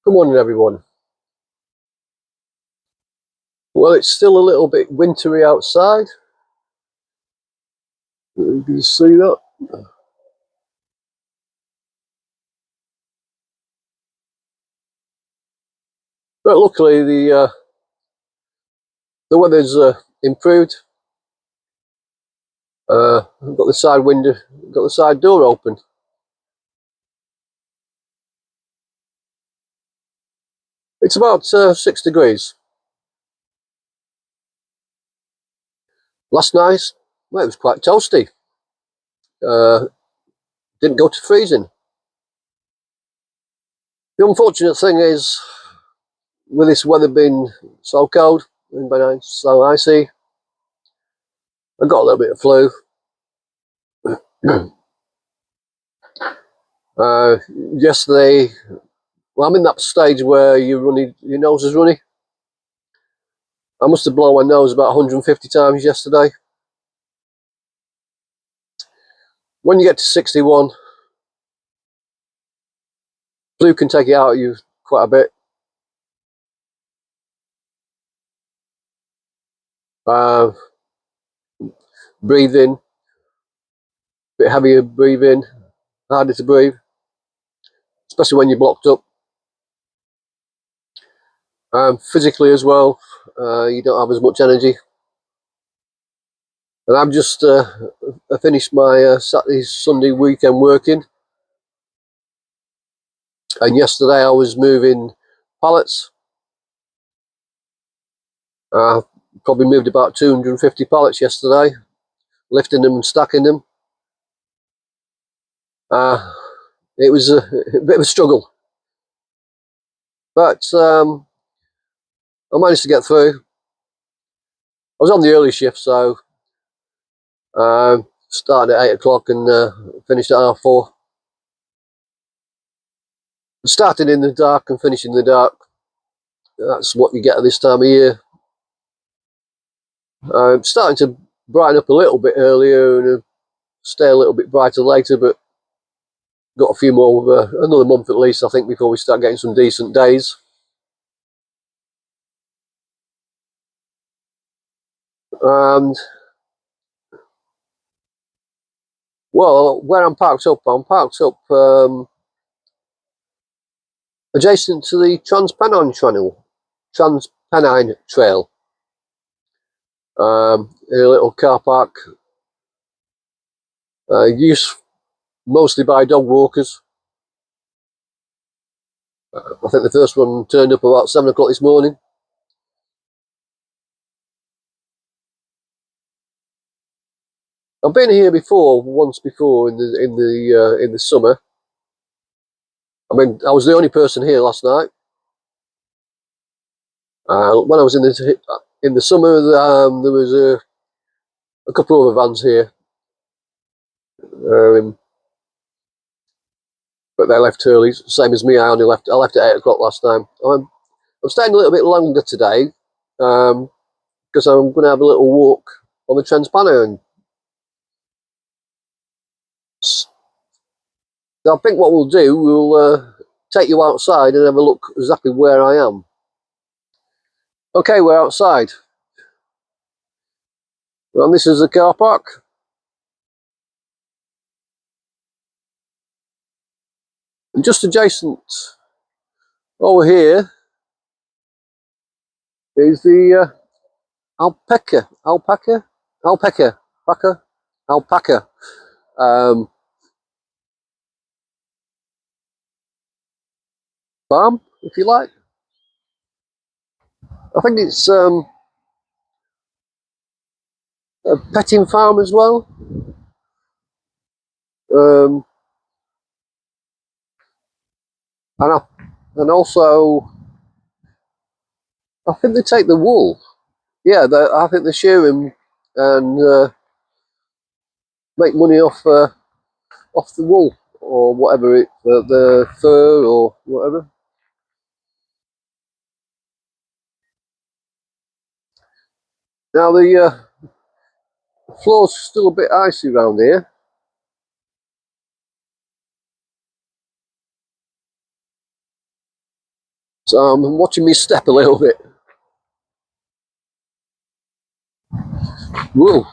Good morning, everyone. Well, it's still a little bit wintry outside. You can see that. But luckily, the weather's improved. I've got the side window, got the side door open. It's about 6 degrees. Last night, well, it was quite toasty. Didn't go to freezing. The unfortunate thing is, with this weather being so cold and so icy, I got a little bit of flu. Yesterday, well, I'm in that stage where your nose is runny. I must have blown my nose about 150 times yesterday. When you get to 61, flu can take it out of you quite a bit. Breathing, a bit heavier breathing, harder to breathe, especially when you're blocked up. Physically as well, you don't have as much energy. And I've just finished my Saturday, Sunday weekend working. And yesterday I was moving pallets. Probably moved about 250 pallets yesterday, lifting them and stacking them. It was a bit of a struggle, but I managed to get through. I was on the early shift, so started at 8 o'clock and finished at 4:30. Starting in the dark and finishing in the dark. That's what you get at this time of year. Starting to brighten up a little bit earlier and stay a little bit brighter later, but got a few more, another month at least, I think, before we start getting some decent days. And well, where I'm parked up adjacent to the Transpennine Trail. In a little car park, used mostly by dog walkers. I think the first one turned up about 7 o'clock this morning. I've been here once before in the summer. I mean, I was the only person here last night. When I was in the summer, there was a couple of other vans here, but they left early, same as me. I left at 8 o'clock last time. I'm staying a little bit longer today because I'm going to have a little walk on the Transpennine. I think what we'll do, we'll take you outside and have a look exactly where I am. Okay, we're outside. And this is the car park. And just adjacent over here is the alpaca farm, if you like. I think it's a petting farm as well. And also, I think they take the wool. Yeah, I think they shear him and make money off the wool or whatever the fur or whatever. Now the floor's still a bit icy around here. So I'm watching me step a little bit. Whoa.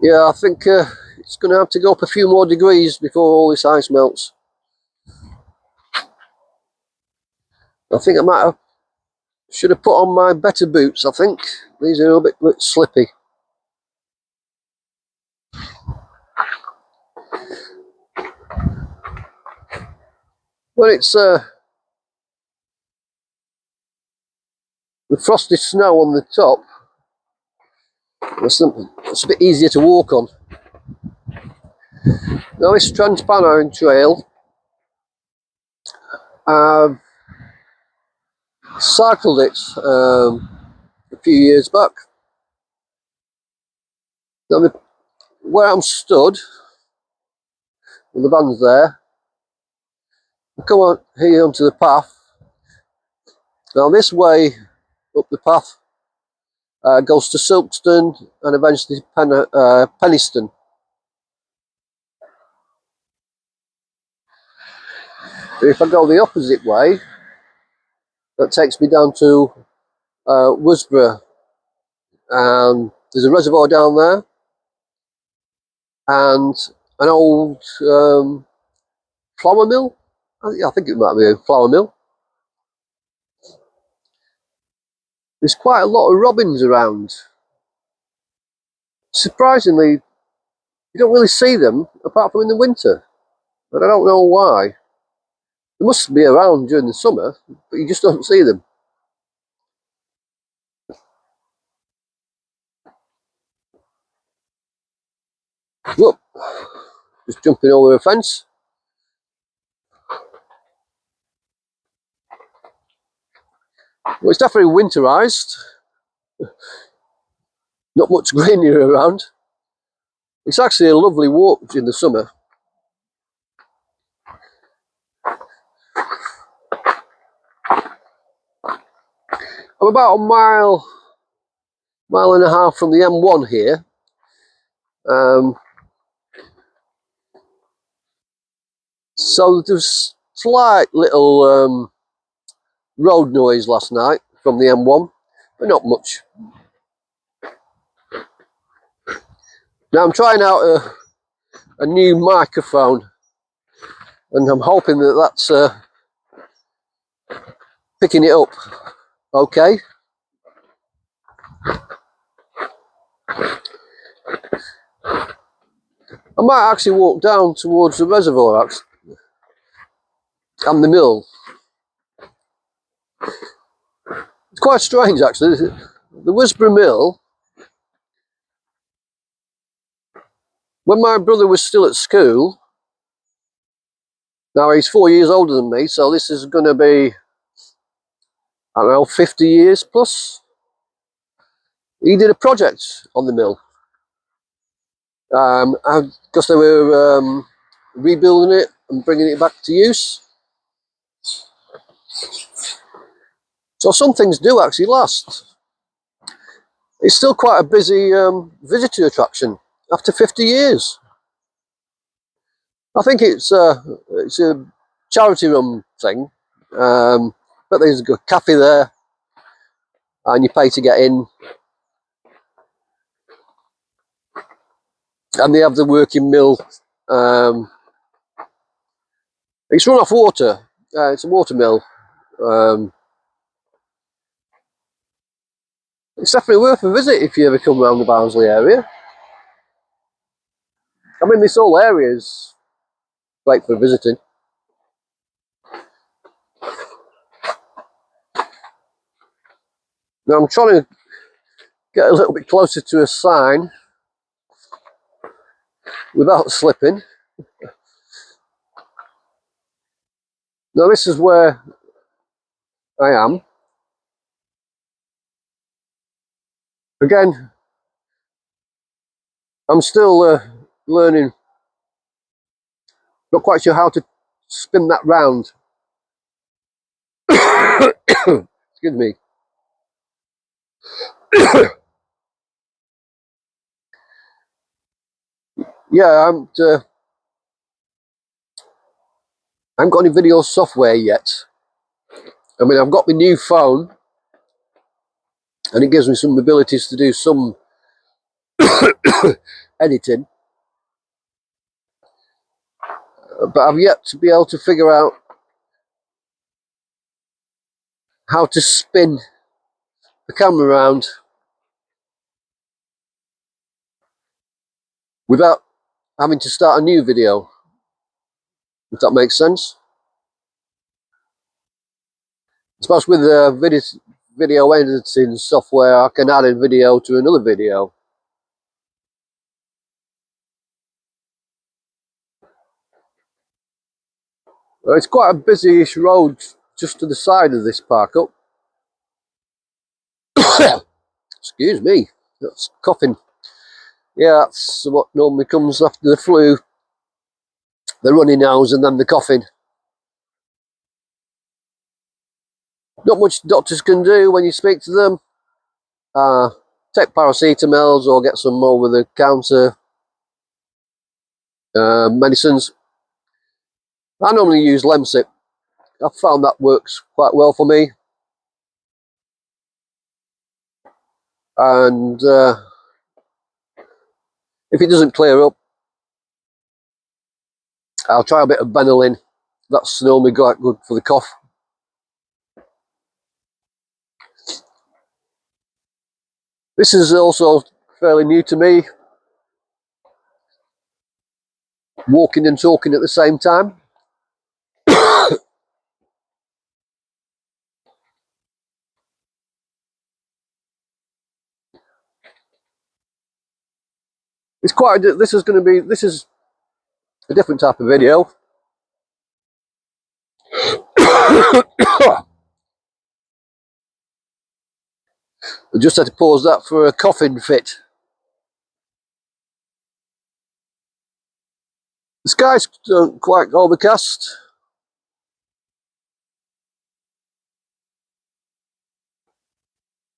Yeah, I think it's going to have to go up a few more degrees before all this ice melts. I think I might have should have put on my better boots. I think these are a bit slippy. When it's the frosted snow on the top, it's a bit easier to walk on. Now this Transpennine Trail, I've cycled it a few years back. Now where I'm stood, with the van's there, I come on here onto the path. Now this way up the path goes to Silkstone and eventually Penistone. If I go the opposite way, that takes me down to Worsborough, and there's a reservoir down there and an old flour mill. I think it might be a flour mill. There's quite a lot of robins around. Surprisingly, you don't really see them apart from in the winter, but I don't know why. They must be around during the summer, but you just don't see them. Whoop! Just jumping over a fence. Well, it's definitely winterised. Not much greenery around. It's actually a lovely walk in the summer. I'm about a mile and a half from the M1 here. So there's slight little road noise last night from the M1, but not much. Now I'm trying out a new microphone, and I'm hoping that that's picking it up okay. I might actually walk down towards the reservoir and the mill. It's quite strange actually. The Worsborough Mill, when my brother was still at school, now he's 4 years older than me, so this is going to be, I don't know, 50 years plus. He did a project on the mill because they were rebuilding it and bringing it back to use. So some things do actually last. It's still quite a busy visitor attraction after 50 years. I think it's a charity run thing, but there's a cafe there and you pay to get in, and they have the working mill. It's run off water. It's a water mill. It's definitely worth a visit if you ever come around the Barnsley area. I mean, this whole area is great for visiting. Now I'm trying to get a little bit closer to a sign without slipping. Now this is where I am. Again, I'm still learning. Not quite sure how to spin that round. Excuse me. Yeah, I haven't got any video software yet. I mean, I've got my new phone, and it gives me some abilities to do some editing. But I've yet to be able to figure out how to spin the camera around without having to start a new video, if that makes sense. Especially with video editing software, I can add a video to another video. It's quite a busy-ish road just to the side of this park up. Excuse me, that's coughing. Yeah, that's what normally comes after the flu. The runny nose and then the coughing. Not much doctors can do when you speak to them. Take paracetamols or get some over-the-counter medicines. I normally use Lemsip. I've found that works quite well for me. And if it doesn't clear up, I'll try a bit of Benylin. That's normally quite good for the cough. This is also fairly new to me. Walking and talking at the same time. It's quite. This is a different type of video. I just had to pause that for a coughing fit. The sky's quite overcast.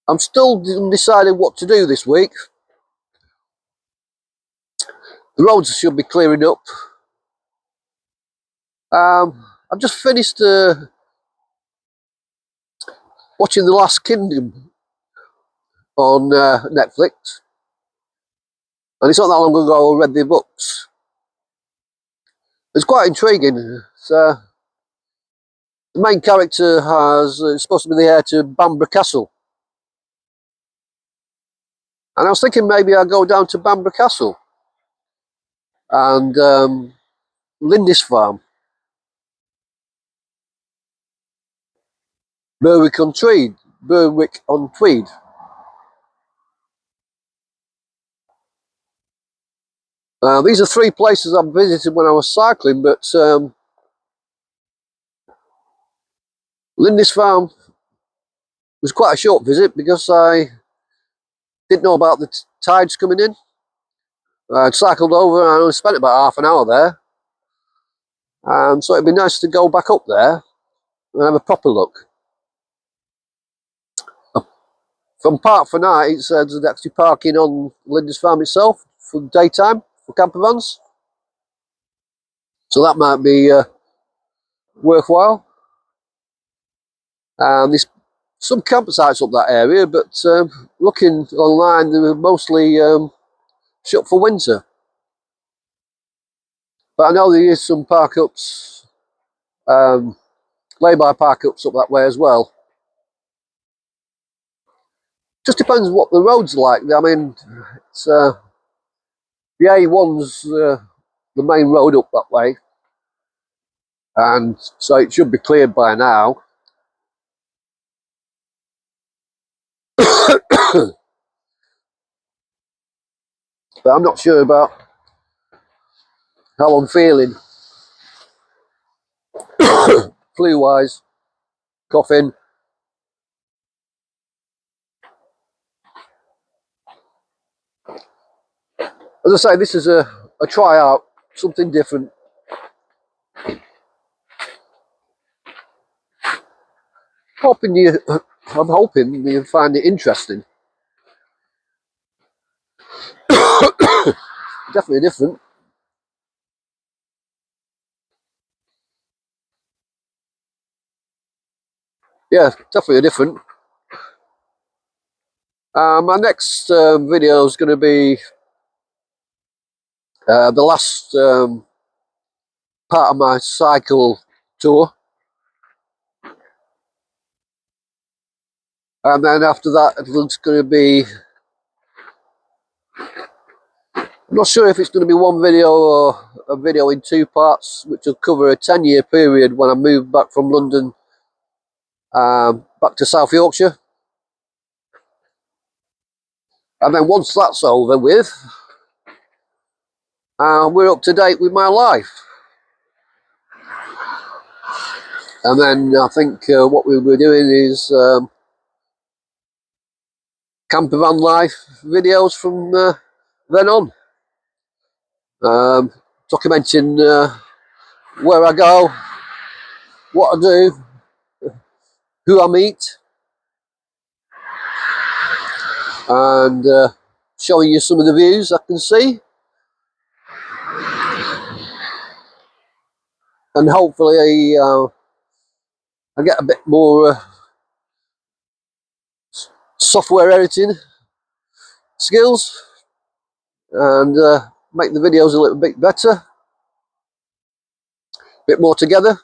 I'm still deciding what to do this week. The roads should be clearing up. I've just finished watching The Last Kingdom on Netflix, and it's not that long ago I read the books. It's quite intriguing. The main character is supposed to be the heir to Bamburgh Castle, and I was thinking maybe I'd go down to Bamburgh Castle and Lindisfarne, Berwick on Tweed. These are 3 places I visited when I was cycling, but Lindisfarne was quite a short visit because I didn't know about the tides coming in. I'd cycled over and I only spent about half an hour there. So it'd be nice to go back up there and have a proper look. From Park for Night, it says there's actually parking on Lindisfarne itself for daytime for camper vans. So that might be worthwhile. There's some campsites up that area, but looking online, they were mostly shut for winter. But I know there is some park-ups, lay-by park-ups up that way as well. Just depends what the road's like. I mean, it's, the A1's the main road up that way, and so it should be cleared by now. But I'm not sure about how I'm feeling. Flu-wise, coughing. As I say, this is a tryout, something different. I'm hoping you find it interesting. Definitely different. yeah, definitely different. My next video is going to be the last part of my cycle tour, and then after that it's going to be, I'm not sure if it's going to be one video or a video in two parts, which will cover a 10-year period when I moved back from London back to South Yorkshire. And then once that's over with, we're up to date with my life. And then I think what we were doing is camper van life videos from then on. Documenting where I go, what I do, who I meet, and showing you some of the views I can see. And hopefully I get a bit more software editing skills and make the videos a little bit better, a bit more together.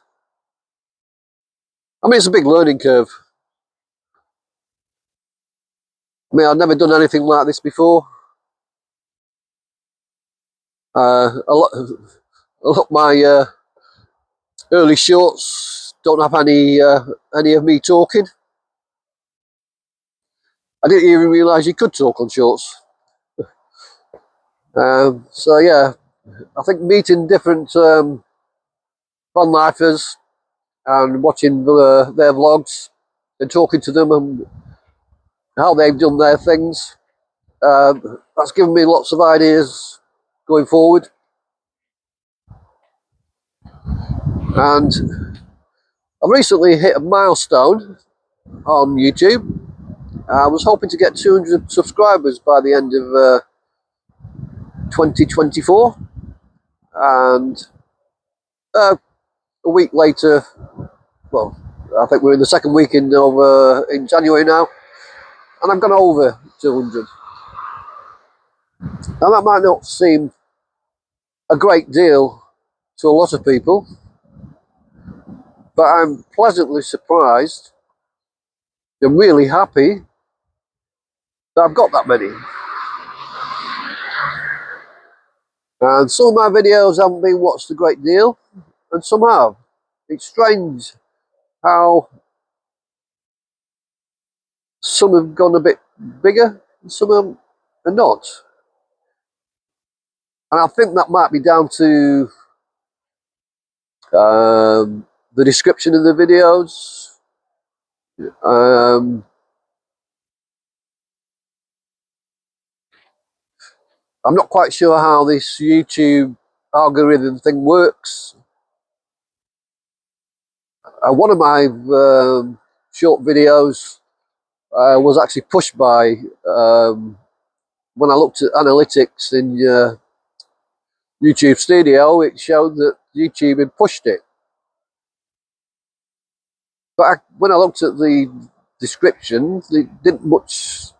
I mean, it's a big learning curve. I mean, I've never done anything like this before. A lot of my early shorts don't have any of me talking. I didn't even realise you could talk on shorts. So yeah, I think meeting different van lifers and watching their vlogs and talking to them and how they've done their things, that's given me lots of ideas going forward. And I've recently hit a milestone on YouTube. I was hoping to get 200 subscribers by the end of 2024, and a week later, well, I think we're in the second week in January now, and I've gone over 200. Now that might not seem a great deal to a lot of people, but I'm pleasantly surprised and really happy that I've got that many. And some of my videos haven't been watched a great deal, and some have. It's strange how some have gone a bit bigger and some of them are not. And I think that might be down to the description of the videos. I'm not quite sure how this YouTube algorithm thing works. One of my short videos was actually pushed by, when I looked at analytics in YouTube Studio, it showed that YouTube had pushed it. But when I looked at the description, it didn't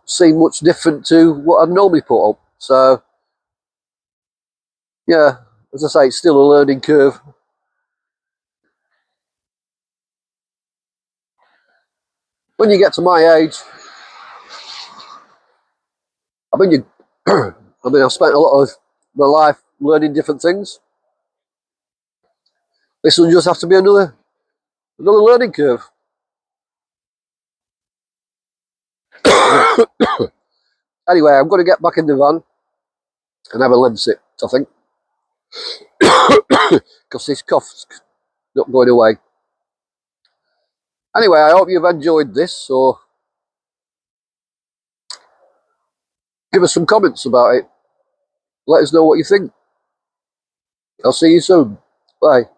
seem much different to what I'd normally put up. So, yeah, as I say, it's still a learning curve. When you get to my age, I mean, I've spent a lot of my life learning different things. This will just have to be another learning curve. Anyway, I'm going to get back in the van and have a Lemsip, I think, because this cough's not going away. Anyway, I hope you've enjoyed this, so give us some comments about it. Let us know what you think. I'll see you soon. Bye.